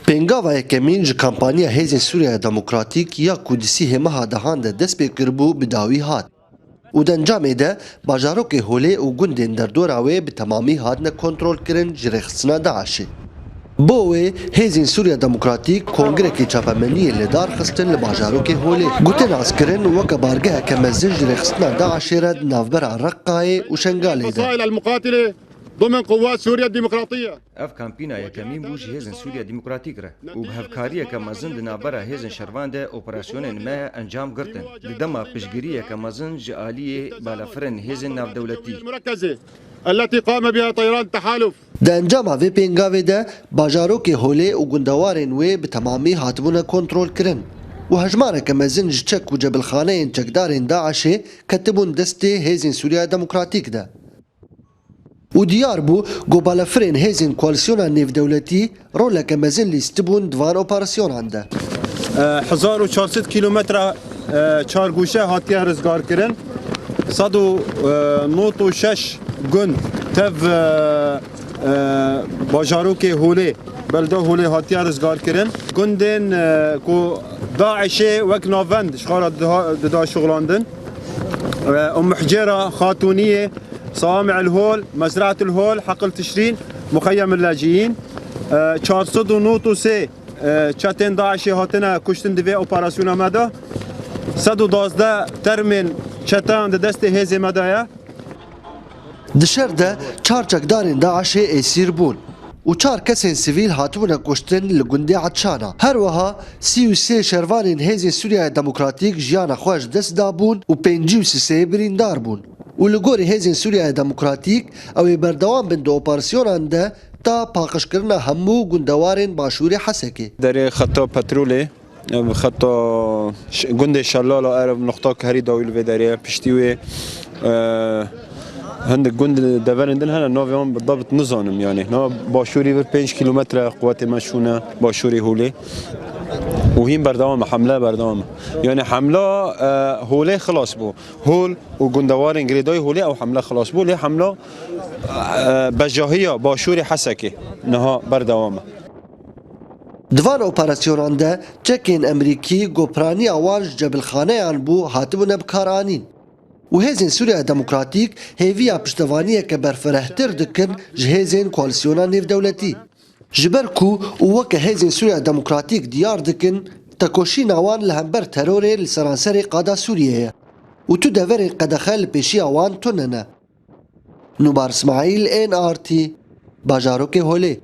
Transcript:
پێنگاوە یەکەمین ji kampanya Hêzên Sûriya Demokratîk ya Kurdisî hêmeha dehan de dest pê kiribû bi dawî hat. û dencamê de bajarokê Holê û gundên derdora wê bi temamî hatine kontrolkirin ji rêxistina Daişê. Bo wê Hêzên Sûriya Demokratîk Kongrekê Çapemeniyê li dar xistin li bajarokê Holê. Gotin azkirin weke bargeheke mezin ji rêxistina Daişê re di navbera Reqqayê û Şengalê de. ضمن قوات سوريا الديمقراطية. اف کامپینا یکمین بوج هیزن سوریا دموکراتیک ره و به هفکاری که مزن دنابره هیزن شروان ده اپراسیونن ما انجام گرتن لدما پشگیری که مزن جالی بالافرن هیزن ناف دولتی المركزة التي قام بها طيران التحالف. Di encama vê pêngavê de bajarokê Holê û gundewarên wê bi temamî hatibûne kontrolkirin. û hejmareke mezin ji çek û cebilxaneyên çekdarên Daişê ketibûn destê Hêzên Sûriya Demokratîk de. û diyar bû ku balafirên hêzên koalisyona nêvdewletî roleke mezin lîstibûn di van operasyonan de. 1400 kilometre çargûşe hatiye rizgarkirin. 196 gund tev bajarokê Holê belda Holê hatiye rizgarkirin. Gundên ku Daişê wek navend şixara dida şoğlandin. Muhcera Xatuniyê صوامع الهول مزرعة الهول حقل تشرين مخيم اللاجئين 493 çatên Daişê hatine kuştin divê operasyona me de 112 termên çetan di destê hêzê me de ye. Di şer de çar çekdarên Daişê esîr bûn û çar kesên sivîl hatibûne kuştin li gundê Etşana. Her wiha 33 şervanên Hêzên Sûriya Demokratîk jiyana xwe ji dest dabûn û 53 birîndar bûn. û li gorî Hêzên Sûriya Demokratîk ew ê berdewam bin di operasyonan de ta paqijkirina hemû gundewarên Başûrê Hesekê. Derê xeta petrolê xeta gundê Şellala erev noxta herî dawî li vê derê piştî wê هندك جند دفرن دن هنا نوفيون بالضبط نظانم يعني هنا باشوري بر 5 كيلومتر قوات مشونه باشوري هولي وهين بردوام حمله بردوام يعني حمله هولي خلاص بو هول وجندوارن جريداي هولي او حمله خلاص بو ليه حمله بجاهيه باشوري حسكي نها بردوام Divan operasyonan de çekên Emerîkî gopraniya wan ji cebilxaneyan bû hatibûne bikaranîn. û Hêzên Sûriya Demokratîk hêviya piştevaniyeke berfirehtir dikin ji hêzên koalisyona nêvdewletî. Ji ber ku û weke Hêzên Sûriya Demokratîk diyar dikin tekoşîna wan li hember terorê li seranserê qada Sûriyeyê û tu deverên qedexe li pêşiya wan tune ne. Nûbar İsmaîl NRT Bajarokê Holê.